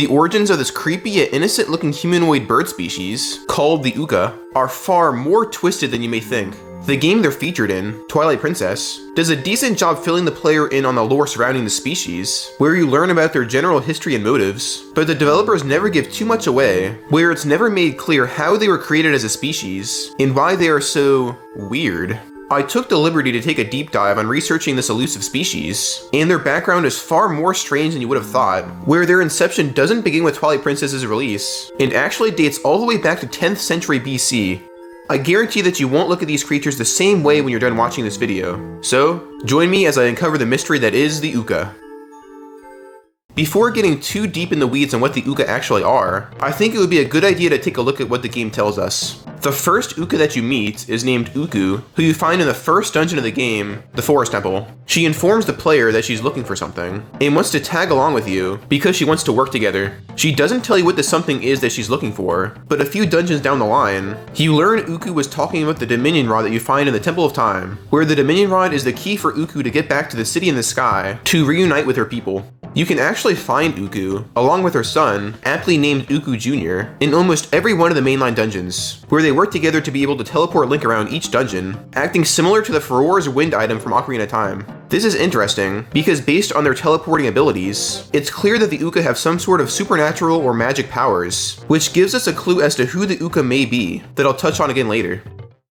The origins of this creepy yet innocent-looking humanoid bird species, called the Oocca, are far more twisted than you may think. The game they're featured in, Twilight Princess, does a decent job filling the player in on the lore surrounding the species, where you learn about their general history and motives, but the developers never give too much away, where it's never made clear how they were created as a species, and why they are so weird. I took the liberty to take a deep dive on researching this elusive species, and their background is far more strange than you would have thought, where their inception doesn't begin with Twilight Princess's release, and actually dates all the way back to 10th century BC. I guarantee that you won't look at these creatures the same way when you're done watching this video, so join me as I uncover the mystery that is the Oocca. Before getting too deep in the weeds on what the Oocca actually are, I think it would be a good idea to take a look at what the game tells us. The first Oocca that you meet is named Ooccoo, who you find in the first dungeon of the game, the Forest Temple. She informs the player that she's looking for something, and wants to tag along with you because she wants to work together. She doesn't tell you what the something is that she's looking for, but a few dungeons down the line, you learn Ooccoo was talking about the Dominion Rod that you find in the Temple of Time, where the Dominion Rod is the key for Ooccoo to get back to the city in the sky to reunite with her people. You can actually find Ooccoo, along with her son, aptly named Ooccoo Jr., in almost every one of the mainline dungeons, where they work together to be able to teleport Link around each dungeon, acting similar to the Farore's Wind item from Ocarina of Time. This is interesting, because based on their teleporting abilities, it's clear that the Oocca have some sort of supernatural or magic powers, which gives us a clue as to who the Oocca may be, that I'll touch on again later.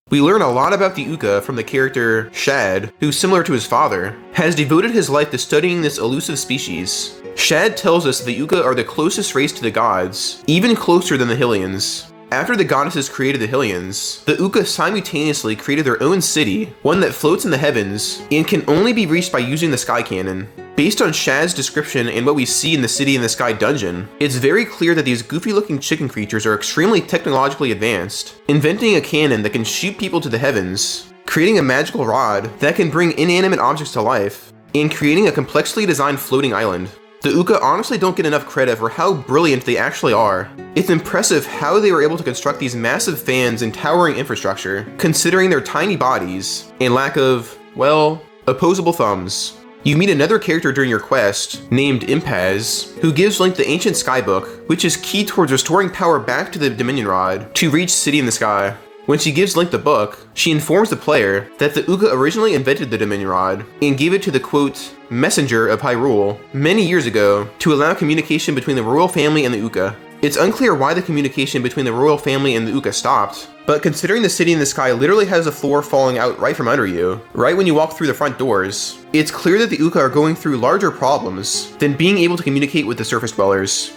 We learn a lot about the Oocca from the character Shad, who, similar to his father, has devoted his life to studying this elusive species. Shad tells us the Oocca are the closest race to the gods, even closer than the Hylians. After the goddesses created the Hylians, the Oocca simultaneously created their own city, one that floats in the heavens, and can only be reached by using the Sky Cannon. Based on Shad's description and what we see in the City in the Sky dungeon, it's very clear that these goofy-looking chicken creatures are extremely technologically advanced, inventing a cannon that can shoot people to the heavens, creating a magical rod that can bring inanimate objects to life, and creating a complexly designed floating island. The Oocca honestly don't get enough credit for how brilliant they actually are. It's impressive how they were able to construct these massive fans and towering infrastructure, considering their tiny bodies and lack of, well, opposable thumbs. You meet another character during your quest, named Impaz, who gives Link the ancient Skybook, which is key towards restoring power back to the Dominion Rod to reach City in the Sky. When she gives Link the book, she informs the player that the Oocca originally invented the Dominion Rod and gave it to the, quote, messenger of Hyrule many years ago to allow communication between the royal family and the Oocca. It's unclear why the communication between the royal family and the Oocca stopped, but considering the City in the Sky literally has the floor falling out right from under you, right when you walk through the front doors, it's clear that the Oocca are going through larger problems than being able to communicate with the surface dwellers.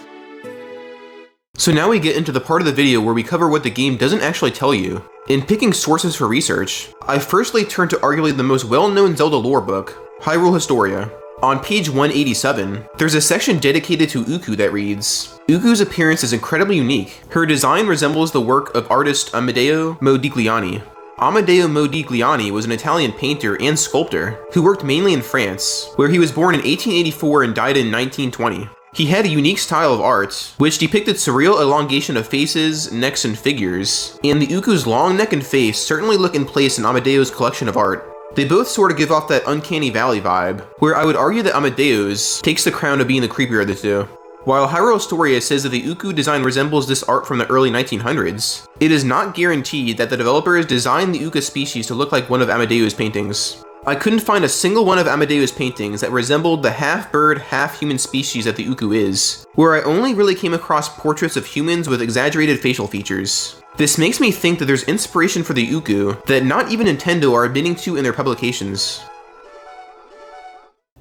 So now we get into the part of the video where we cover what the game doesn't actually tell you. In picking sources for research, I firstly turned to arguably the most well-known Zelda lore book, Hyrule Historia. On page 187, there's a section dedicated to Ooccoo that reads, Ooccoo's appearance is incredibly unique. Her design resembles the work of artist Amedeo Modigliani. Amedeo Modigliani was an Italian painter and sculptor who worked mainly in France, where he was born in 1884 and died in 1920. He had a unique style of art, which depicted surreal elongation of faces, necks, and figures, and the Ooccoo's long neck and face certainly look in place in Amedeo's collection of art. They both sort of give off that uncanny valley vibe, where I would argue that Amedeo's takes the crown of being the creepier of the two. While Hyrule Historia says that the Ooccoo design resembles this art from the early 1900s, it is not guaranteed that the developers designed the Oocca species to look like one of Amedeo's paintings. I couldn't find a single one of Amedeo's paintings that resembled the half-bird, half-human species that the Ooccoo is, where I only really came across portraits of humans with exaggerated facial features. This makes me think that there's inspiration for the Ooccoo that not even Nintendo are admitting to in their publications.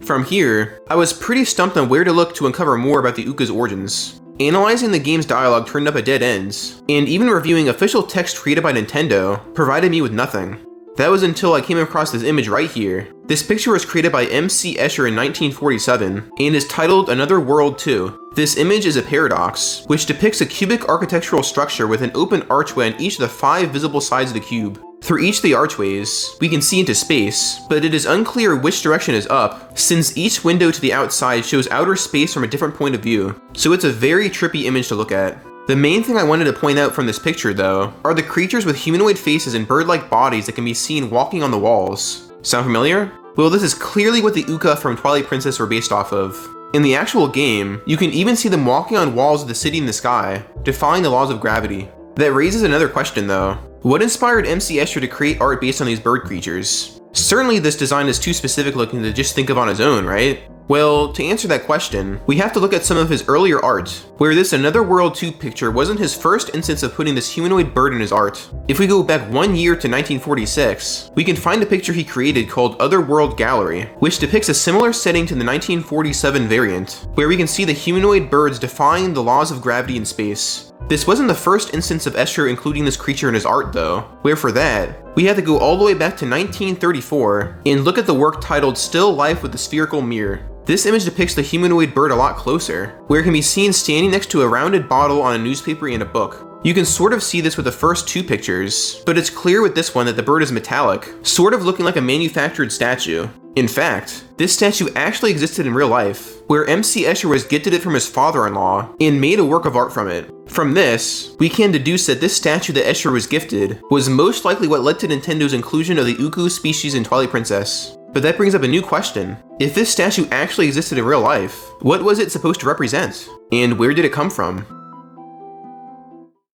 From here, I was pretty stumped on where to look to uncover more about the Oocca's origins. Analyzing the game's dialogue turned up at dead ends, and even reviewing official text created by Nintendo provided me with nothing. That was until I came across this image right here. This picture was created by M.C. Escher in 1947 and is titled Another World 2. This image is a paradox, which depicts a cubic architectural structure with an open archway on each of the 5 visible sides of the cube. Through each of the archways, we can see into space, but it is unclear which direction is up, since each window to the outside shows outer space from a different point of view, so it's a very trippy image to look at. The main thing I wanted to point out from this picture, though, are the creatures with humanoid faces and bird-like bodies that can be seen walking on the walls. Sound familiar? Well, this is clearly what the Oocca from Twilight Princess were based off of. In the actual game, you can even see them walking on walls of the city in the sky, defying the laws of gravity. That raises another question though. What inspired MC Escher to create art based on these bird creatures? Certainly this design is too specific looking to just think of on his own, right? Well, to answer that question, we have to look at some of his earlier art, where this Another World 2 picture wasn't his first instance of putting this humanoid bird in his art. If we go back 1 year to 1946, we can find a picture he created called Other World Gallery, which depicts a similar setting to the 1947 variant, where we can see the humanoid birds defying the laws of gravity in space. This wasn't the first instance of Escher including this creature in his art though, where for that, we had to go all the way back to 1934 and look at the work titled Still Life with the Spherical Mirror. This image depicts the humanoid bird a lot closer, where it can be seen standing next to a rounded bottle on a newspaper and a book. You can sort of see this with the first two pictures, but it's clear with this one that the bird is metallic, sort of looking like a manufactured statue. In fact, this statue actually existed in real life, where MC Escher was gifted it from his father-in-law and made a work of art from it. From this, we can deduce that this statue that Escher was gifted was most likely what led to Nintendo's inclusion of the Ooccoo species in Twilight Princess. But that brings up a new question. If this statue actually existed in real life, what was it supposed to represent? And where did it come from?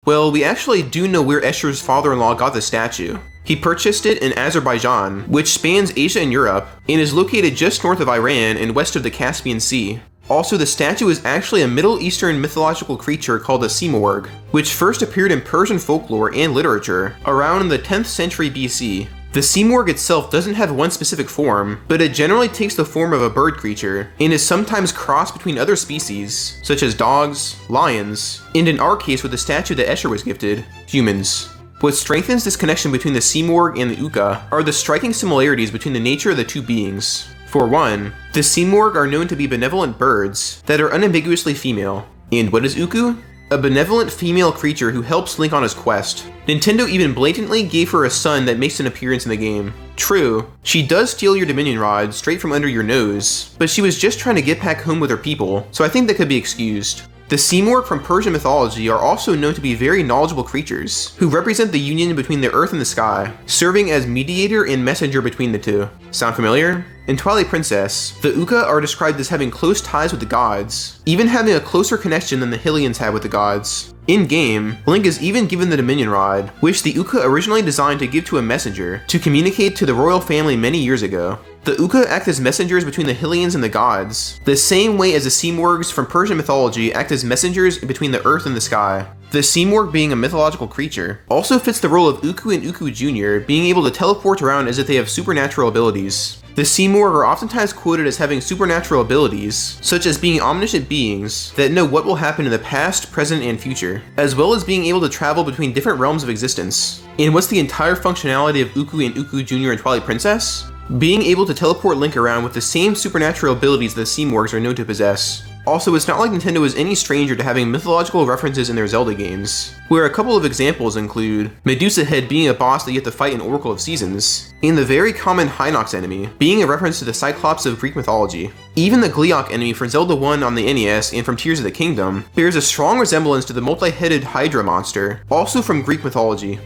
Well, we actually do know where Escher's father-in-law got the statue. He purchased it in Azerbaijan, which spans Asia and Europe, and is located just north of Iran and west of the Caspian Sea. Also, the statue is actually a Middle Eastern mythological creature called a Simurgh, which first appeared in Persian folklore and literature around the 10th century BC. The Simurgh itself doesn't have one specific form, but it generally takes the form of a bird creature, and is sometimes crossed between other species, such as dogs, lions, and in our case with the statue that Escher was gifted, humans. What strengthens this connection between the Simurgh and the Oocca are the striking similarities between the nature of the two beings. For one, the Simurgh are known to be benevolent birds that are unambiguously female. And what is Ooccoo? A benevolent female creature who helps Link on his quest. Nintendo even blatantly gave her a son that makes an appearance in the game. True, she does steal your Dominion Rod straight from under your nose, but she was just trying to get back home with her people, so I think that could be excused. The Simurgh from Persian mythology are also known to be very knowledgeable creatures, who represent the union between the earth and the sky, serving as mediator and messenger between the two. Sound familiar? In Twilight Princess, the Oocca are described as having close ties with the gods, even having a closer connection than the Hylians have with the gods. In-game, Link is even given the Dominion Rod, which the Oocca originally designed to give to a messenger to communicate to the royal family many years ago. The Oocca act as messengers between the Hylians and the gods, the same way as the Simurghs from Persian mythology act as messengers between the earth and the sky. The Simurgh, being a mythological creature, also fits the role of Ooccoo and Ooccoo Jr. being able to teleport around as if they have supernatural abilities. The Simurgh are oftentimes quoted as having supernatural abilities, such as being omniscient beings that know what will happen in the past, present, and future, as well as being able to travel between different realms of existence. And what's the entire functionality of Ooccoo and Ooccoo Jr. in Twilight Princess? Being able to teleport Link around with the same supernatural abilities that Simurghs are known to possess. Also, it's not like Nintendo is any stranger to having mythological references in their Zelda games, where a couple of examples include Medusa Head being a boss that you have to fight in Oracle of Seasons, and the very common Hinox enemy being a reference to the Cyclops of Greek mythology. Even the Gleeok enemy from Zelda 1 on the NES and from Tears of the Kingdom bears a strong resemblance to the multi-headed Hydra monster, also from Greek mythology.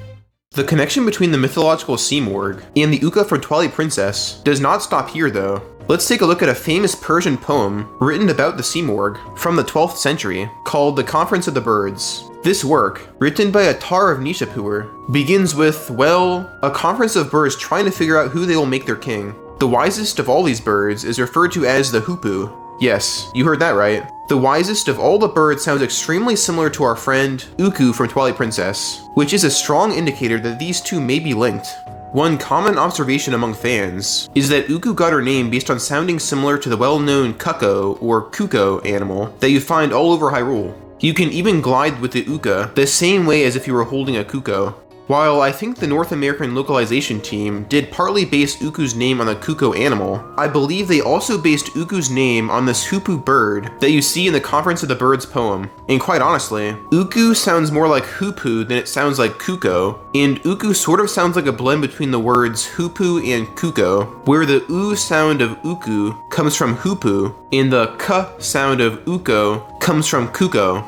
The connection between the mythological Simurgh and the Oocca from Twilight Princess does not stop here though. Let's take a look at a famous Persian poem written about the Simurgh from the 12th century called The Conference of the Birds. This work, written by Attar of Nishapur, begins with, well, a conference of birds trying to figure out who they will make their king. The wisest of all these birds is referred to as the Hoopoe. Yes, you heard that right. The wisest of all the birds sounds extremely similar to our friend Ooccoo from Twilight Princess, which is a strong indicator that these two may be linked. One common observation among fans is that Ooccoo got her name based on sounding similar to the well-known Cuckoo or Cuckoo animal that you find all over Hyrule. You can even glide with the Oocca the same way as if you were holding a Cuckoo. While I think the North American localization team did partly base Ooccoo's name on the Cuckoo animal, I believe they also based Ooccoo's name on this Hoopoe bird that you see in the Conference of the Birds poem. And quite honestly, Ooccoo sounds more like Hoopoe than it sounds like Cuckoo, and Ooccoo sort of sounds like a blend between the words Hoopoe and Cuckoo, where the oo sound of Ooccoo comes from Hoopoe, and the k sound of Ooccoo comes from Cuckoo.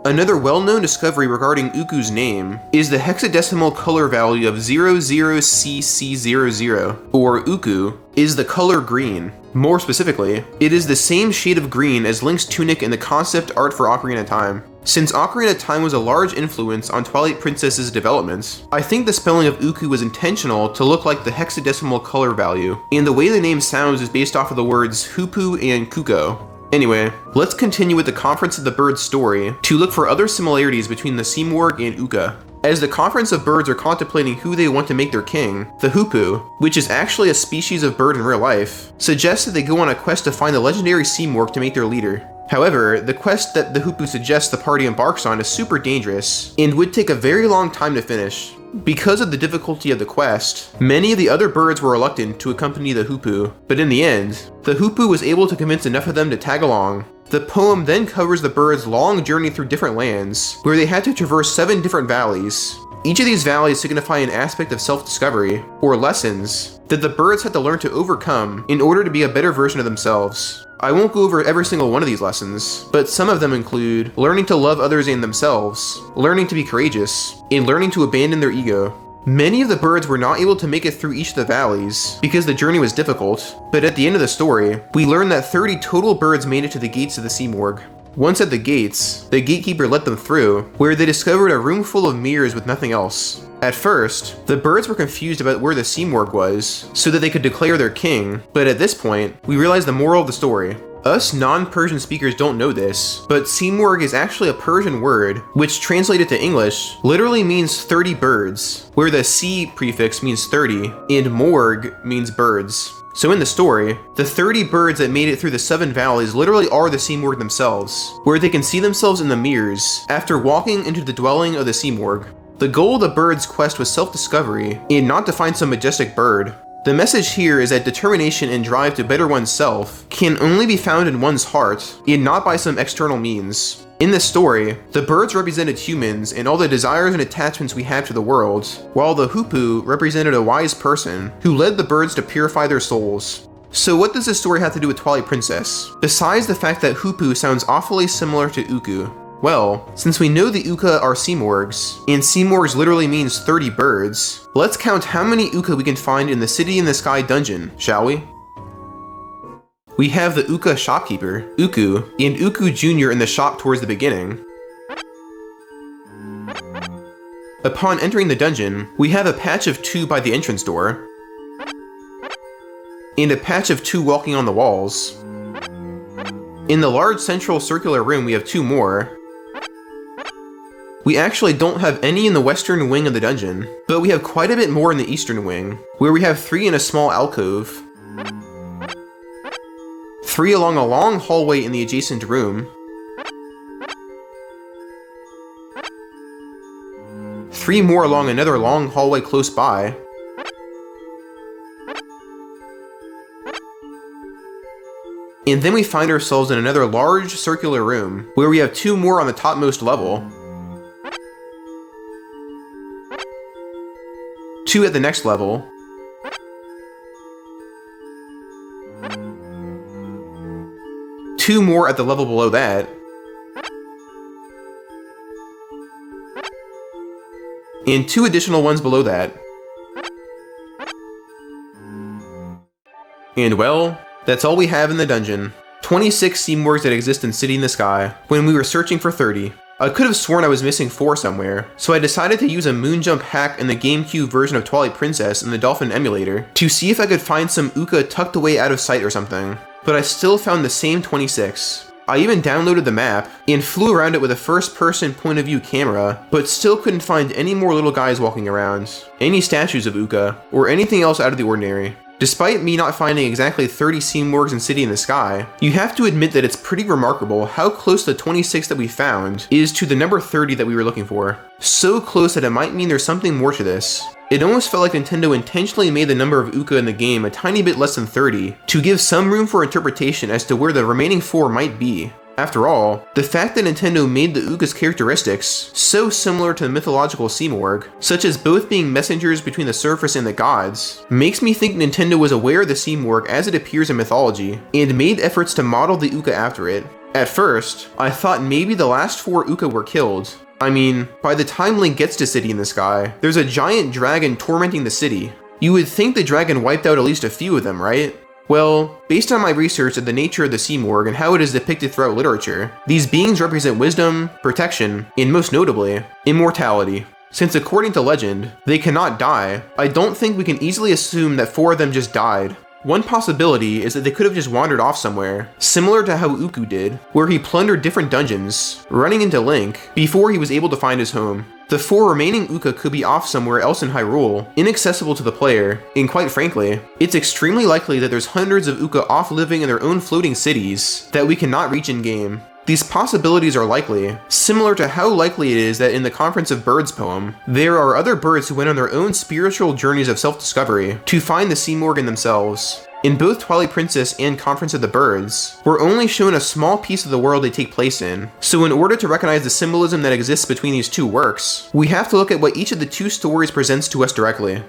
Another well-known discovery regarding Ooccoo's name is the hexadecimal color value of 00CC00, or Ooccoo, is the color green. More specifically, it is the same shade of green as Link's tunic in the concept art for Ocarina of Time. Since Ocarina of Time was a large influence on Twilight Princess's development, I think the spelling of Ooccoo was intentional to look like the hexadecimal color value, and the way the name sounds is based off of the words Hooppoo and Cuckoo. Anyway, let's continue with the Conference of the Birds story to look for other similarities between the Seamorg and Oocca. As the Conference of Birds are contemplating who they want to make their king, the Hooppoo, which is actually a species of bird in real life, suggests that they go on a quest to find the legendary Seamorg to make their leader. However, the quest that the Hooppoo suggests the party embarks on is super dangerous and would take a very long time to finish. Because of the difficulty of the quest, many of the other birds were reluctant to accompany the Hooppoo, but in the end, the Hooppoo was able to convince enough of them to tag along. The poem then covers the birds' long journey through different lands, where they had to traverse 7 different valleys. Each of these valleys signify an aspect of self-discovery, or lessons, that the birds had to learn to overcome in order to be a better version of themselves. I won't go over every single one of these lessons, but some of them include learning to love others and themselves, learning to be courageous, and learning to abandon their ego. Many of the birds were not able to make it through each of the valleys because the journey was difficult, but at the end of the story, we learn that 30 total birds made it to the gates of the Seamorg. Once at the gates, the gatekeeper let them through, where they discovered a room full of mirrors with nothing else. At first, the birds were confused about where the Seamorg was, so that they could declare their king, but at this point, we realize the moral of the story. Us non-Persian speakers don't know this, but Seamorg is actually a Persian word, which translated to English literally means 30 birds, where the C prefix means 30, and morg means birds. So in the story, the 30 birds that made it through the 7 valleys literally are the Seamorg themselves, where they can see themselves in the mirrors after walking into the dwelling of the Seamorg. The goal of the birds' quest was self-discovery, and not to find some majestic bird. The message here is that determination and drive to better oneself can only be found in one's heart, and not by some external means. In this story, the birds represented humans and all the desires and attachments we have to the world, while the Hooppoo represented a wise person who led the birds to purify their souls. So what does this story have to do with Twilight Princess, besides the fact that Hooppoo sounds awfully similar to Ooccoo? Well, since we know the Oocca are Seamorgs, and Seamorgs literally means 30 birds, let's count how many Oocca we can find in the City in the Sky dungeon, shall we? We have the Oocca shopkeeper, Ooccoo, and Ooccoo Jr. in the shop towards the beginning. Upon entering the dungeon, we have a patch of 2 by the entrance door, and a patch of 2 walking on the walls. In the large central circular room, we have 2 more. We actually don't have any in the western wing of the dungeon, but we have quite a bit more in the eastern wing, where we have 3 in a small alcove, 3 along a long hallway in the adjacent room, 3 more along another long hallway close by, and then we find ourselves in another large circular room, where we have 2 more on the topmost level, 2 at the next level, two more at the level below that, and 2 additional ones below that. And well, that's all we have in the dungeon. 26 Seamorgs that exist in City in the Sky, when we were searching for 30. I could have sworn I was missing 4 somewhere, so I decided to use a moonjump hack in the Gamecube version of Twilight Princess in the Dolphin emulator to see if I could find some Oocca tucked away out of sight or something, but I still found the same 26. I even downloaded the map and flew around it with a first-person point-of-view camera, but still couldn't find any more little guys walking around, any statues of Oocca, or anything else out of the ordinary. Despite me not finding exactly 30 Seamorgs in City in the Sky, you have to admit that it's pretty remarkable how close the 26 that we found is to the number 30 that we were looking for. So close that it might mean there's something more to this. It almost felt like Nintendo intentionally made the number of Oocca in the game a tiny bit less than 30, to give some room for interpretation as to where the remaining 4 might be. After all, the fact that Nintendo made the Oocca's characteristics so similar to the mythological Seamorg, such as both being messengers between the surface and the gods, makes me think Nintendo was aware of the Seamorg as it appears in mythology, and made efforts to model the Oocca after it. At first, I thought maybe the last 4 Oocca were killed. I mean, by the time Link gets to City in the Sky, there's a giant dragon tormenting the city. You would think the dragon wiped out at least a few of them, right? Well, based on my research of the nature of the Sea Morg and how it is depicted throughout literature, these beings represent wisdom, protection, and most notably, immortality. Since according to legend, they cannot die, I don't think we can easily assume that 4 of them just died. One possibility is that they could have just wandered off somewhere, similar to how Ooccoo did, where he plundered different dungeons, running into Link, before he was able to find his home. The 4 remaining Oocca could be off somewhere else in Hyrule, inaccessible to the player, and quite frankly, it's extremely likely that there's hundreds of Oocca off living in their own floating cities that we cannot reach in-game. These possibilities are likely, similar to how likely it is that in the Conference of Birds poem, there are other birds who went on their own spiritual journeys of self-discovery to find the Sea Morg in themselves. In both Twilight Princess and Conference of the Birds, we're only shown a small piece of the world they take place in, so in order to recognize the symbolism that exists between these two works, we have to look at what each of the 2 stories presents to us directly.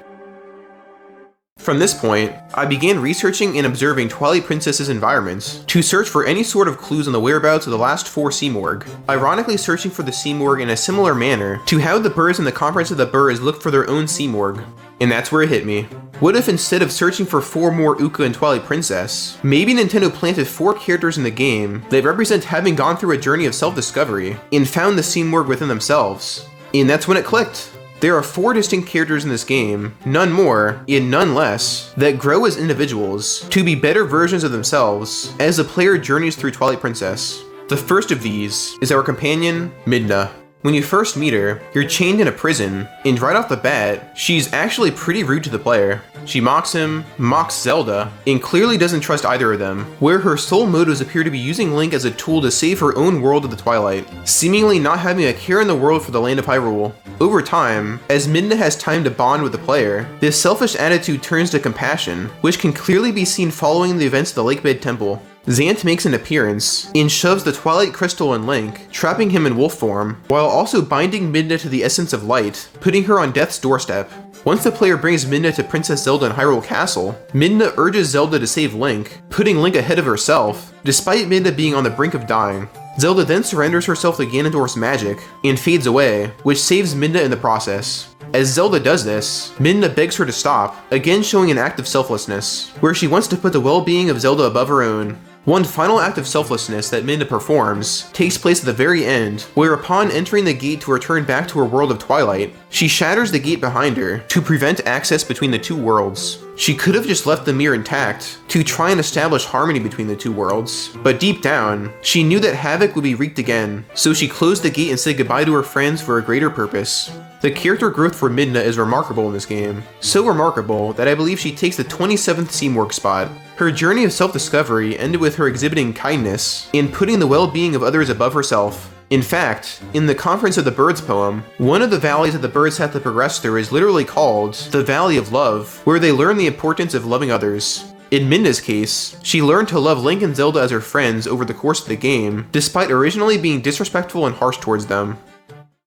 From this point, I began researching and observing Twilight Princess's environments to search for any sort of clues on the whereabouts of the last 4 Sea Morg, ironically searching for the Sea Morg in a similar manner to how the birds in the Conference of the Birds looked for their own Sea Morg. And that's where it hit me. What if instead of searching for 4 more Oocca and Twilight Princess, maybe Nintendo planted 4 characters in the game that represent having gone through a journey of self-discovery and found the Sea Morg within themselves? And that's when it clicked. There are 4 distinct characters in this game, none more and none less, that grow as individuals to be better versions of themselves as the player journeys through Twilight Princess. The first of these is our companion, Midna. When you first meet her, you're chained in a prison, and right off the bat, she's actually pretty rude to the player. She mocks him, mocks Zelda, and clearly doesn't trust either of them, where her sole motives appear to be using Link as a tool to save her own world of the Twilight, seemingly not having a care in the world for the land of Hyrule. Over time, as Midna has time to bond with the player, this selfish attitude turns to compassion, which can clearly be seen following the events of the Lakebed Temple. Zant makes an appearance and shoves the Twilight Crystal in Link, trapping him in wolf form, while also binding Midna to the essence of light, putting her on death's doorstep. Once the player brings Midna to Princess Zelda in Hyrule Castle, Midna urges Zelda to save Link, putting Link ahead of herself, despite Midna being on the brink of dying. Zelda then surrenders herself to Ganondorf's magic, and fades away, which saves Midna in the process. As Zelda does this, Midna begs her to stop, again showing an act of selflessness, where she wants to put the well-being of Zelda above her own. One final act of selflessness that Midna performs takes place at the very end, where upon entering the gate to return back to her world of Twilight, she shatters the gate behind her to prevent access between the 2 worlds. She could have just left the mirror intact to try and establish harmony between the 2 worlds, but deep down, she knew that havoc would be wreaked again, so she closed the gate and said goodbye to her friends for a greater purpose. The character growth for Midna is remarkable in this game, so remarkable that I believe she takes the 27th Sea Morg spot. Her journey of self-discovery ended with her exhibiting kindness and putting the well-being of others above herself. In fact, in the Conference of the Birds poem, one of the valleys that the birds have to progress through is literally called the Valley of Love, where they learn the importance of loving others. In Midna's case, she learned to love Link and Zelda as her friends over the course of the game, despite originally being disrespectful and harsh towards them.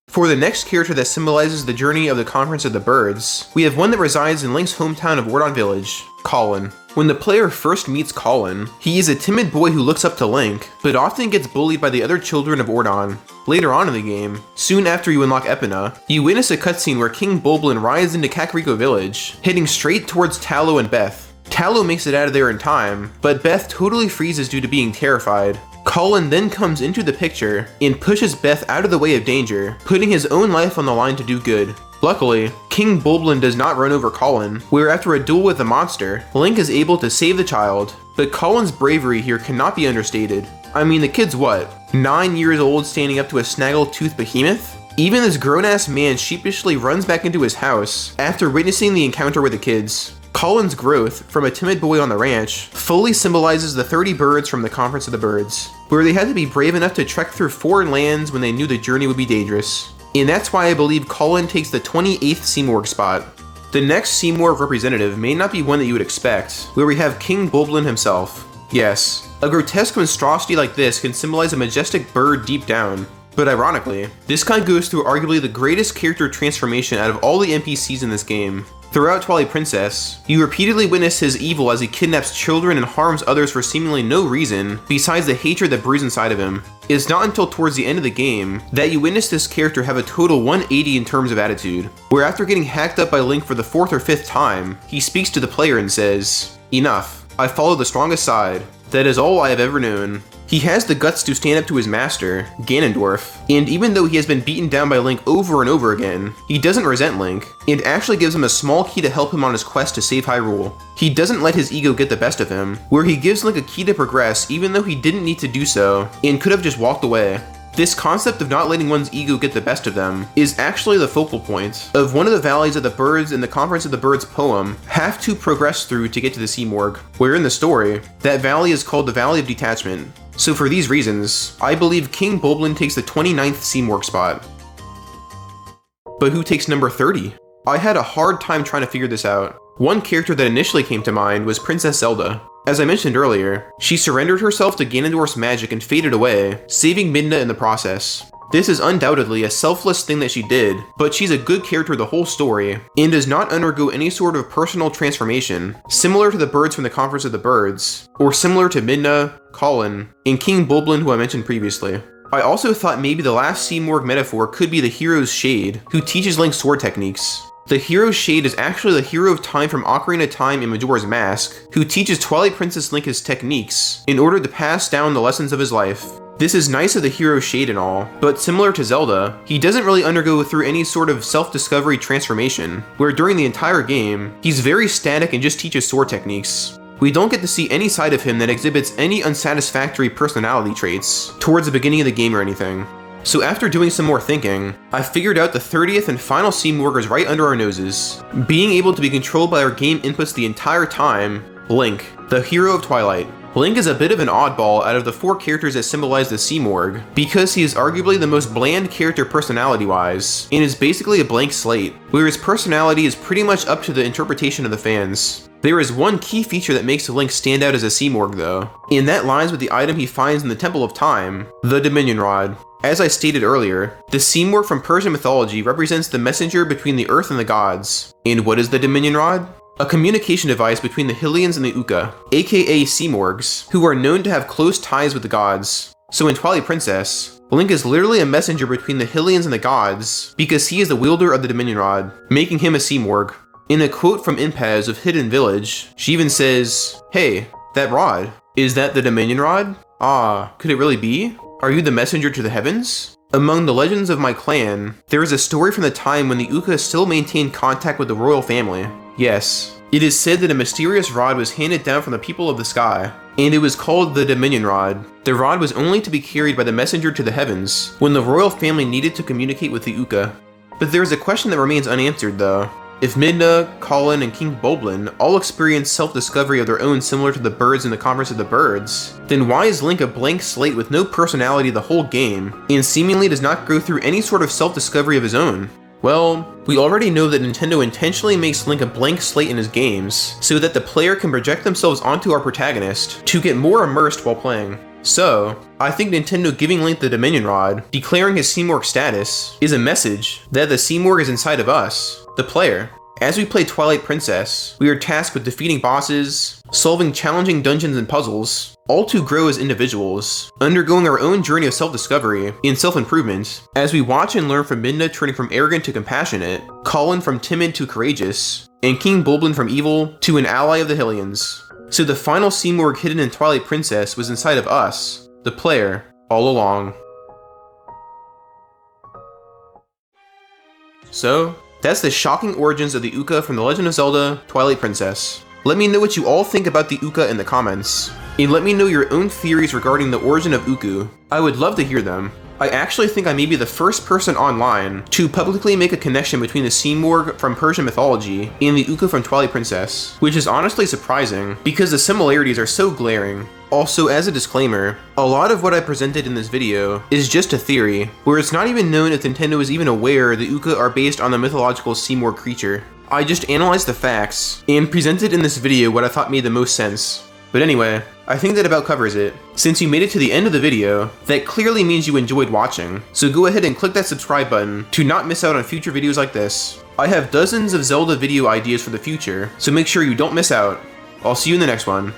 For the next character that symbolizes the journey of the Conference of the Birds, we have one that resides in Link's hometown of Ordon Village, Colin. When the player first meets Colin, he is a timid boy who looks up to Link, but often gets bullied by the other children of Ordon. Later on in the game, soon after you unlock Epona, you witness a cutscene where King Bulblin rides into Kakariko Village, heading straight towards Tallow and Beth. Tallow makes it out of there in time, but Beth totally freezes due to being terrified. Colin then comes into the picture and pushes Beth out of the way of danger, putting his own life on the line to do good. Luckily, King Bulblin does not run over Colin, where after a duel with the monster, Link is able to save the child, but Colin's bravery here cannot be understated. I mean, the kid's what, 9 years old standing up to a snaggle-toothed behemoth? Even this grown-ass man sheepishly runs back into his house after witnessing the encounter with the kids. Colin's growth, from a timid boy on the ranch, fully symbolizes the 30 birds from the Conference of the Birds, where they had to be brave enough to trek through foreign lands when they knew the journey would be dangerous. And that's why I believe Colin takes the 28th Sea Morg spot. The next Sea Morg representative may not be one that you would expect, where we have King Bulblin himself. Yes, a grotesque monstrosity like this can symbolize a majestic bird deep down. But ironically, this guy goes through arguably the greatest character transformation out of all the NPCs in this game. Throughout Twilight Princess, you repeatedly witness his evil as he kidnaps children and harms others for seemingly no reason besides the hatred that brews inside of him. It's not until towards the end of the game that you witness this character have a total 180 in terms of attitude, where after getting hacked up by Link for the 4th or 5th time, he speaks to the player and says, "Enough, I follow the strongest side. That is all I have ever known." He has the guts to stand up to his master, Ganondorf, and even though he has been beaten down by Link over and over again, he doesn't resent Link, and actually gives him a small key to help him on his quest to save Hyrule. He doesn't let his ego get the best of him, where he gives Link a key to progress even though he didn't need to do so, and could have just walked away. This concept of not letting one's ego get the best of them is actually the focal point of one of the valleys that the birds in the Conference of the Birds poem have to progress through to get to the Sea Morgue, where in the story, that valley is called the Valley of Detachment. So for these reasons, I believe King Bulblin takes the 29th Sea Morgue spot. But who takes number 30? I had a hard time trying to figure this out. One character that initially came to mind was Princess Zelda. As I mentioned earlier, she surrendered herself to Ganondorf's magic and faded away, saving Midna in the process. This is undoubtedly a selfless thing that she did, but she's a good character the whole story, and does not undergo any sort of personal transformation, similar to the birds from the Conference of the Birds, or similar to Midna, Colin, and King Bulblin who I mentioned previously. I also thought maybe the last Sea Morgue metaphor could be the hero's shade, who teaches Link sword techniques. The hero's shade is actually the hero of time from Ocarina of Time and Majora's Mask, who teaches Twilight Princess Link his techniques in order to pass down the lessons of his life. This is nice of the hero's shade and all, but similar to Zelda, he doesn't really undergo through any sort of self-discovery transformation, where during the entire game, he's very static and just teaches sword techniques. We don't get to see any side of him that exhibits any unsatisfactory personality traits towards the beginning of the game or anything. So after doing some more thinking, I figured out the 30th and final Sea Morgue is right under our noses. Being able to be controlled by our game inputs the entire time, Link, the hero of Twilight. Link is a bit of an oddball out of the 4 characters that symbolize the Sea Morgue, because he is arguably the most bland character personality-wise, and is basically a blank slate, where his personality is pretty much up to the interpretation of the fans. There is one key feature that makes Link stand out as a Sea Morgue though, and that lies with the item he finds in the Temple of Time, the Dominion Rod. As I stated earlier, the Sea Morgue from Persian mythology represents the messenger between the earth and the gods. And what is the Dominion Rod? A communication device between the Hylians and the Oocca, aka Sea Morgues, who are known to have close ties with the gods. So in Twilight Princess, Link is literally a messenger between the Hylians and the gods, because he is the wielder of the Dominion Rod, making him a Sea Morgue. In a quote from Impaz of Hidden Village, she even says, "Hey, that rod, is that the Dominion Rod? Ah, could it really be? Are you the messenger to the heavens?" Among the legends of my clan, there is a story from the time when the Oocca still maintained contact with the royal family. Yes, it is said that a mysterious rod was handed down from the people of the sky, and it was called the Dominion Rod. The rod was only to be carried by the messenger to the heavens when the royal family needed to communicate with the Oocca. But there is a question that remains unanswered though. If Midna, Colin, and King Bulblin all experience self-discovery of their own similar to the birds in the Conference of the Birds, then why is Link a blank slate with no personality the whole game, and seemingly does not go through any sort of self-discovery of his own? Well, we already know that Nintendo intentionally makes Link a blank slate in his games, so that the player can project themselves onto our protagonist to get more immersed while playing. So, I think Nintendo giving Link the Dominion Rod, declaring his Sea Morgue status, is a message that the Sea Morgue is inside of us, the player. As we play Twilight Princess, we are tasked with defeating bosses, solving challenging dungeons and puzzles, all to grow as individuals, undergoing our own journey of self-discovery and self-improvement, as we watch and learn from Midna turning from arrogant to compassionate, Colin from timid to courageous, and King Bulblin from evil to an ally of the Hylians. So the final Sea Morgue hidden in Twilight Princess was inside of us, the player, all along. So, that's the shocking origins of the Oocca from The Legend of Zelda, Twilight Princess. Let me know what you all think about the Oocca in the comments, and let me know your own theories regarding the origin of Ooccoo. I would love to hear them. I actually think I may be the first person online to publicly make a connection between the Sea Morgue from Persian mythology and the Oocca from Twilight Princess, which is honestly surprising because the similarities are so glaring. Also, as a disclaimer, a lot of what I presented in this video is just a theory, where it's not even known if Nintendo is even aware the Oocca are based on the mythological Sea Morgue creature. I just analyzed the facts and presented in this video what I thought made the most sense. But anyway, I think that about covers it. Since you made it to the end of the video, that clearly means you enjoyed watching, so go ahead and click that subscribe button to not miss out on future videos like this. I have dozens of Zelda video ideas for the future, so make sure you don't miss out. I'll see you in the next one.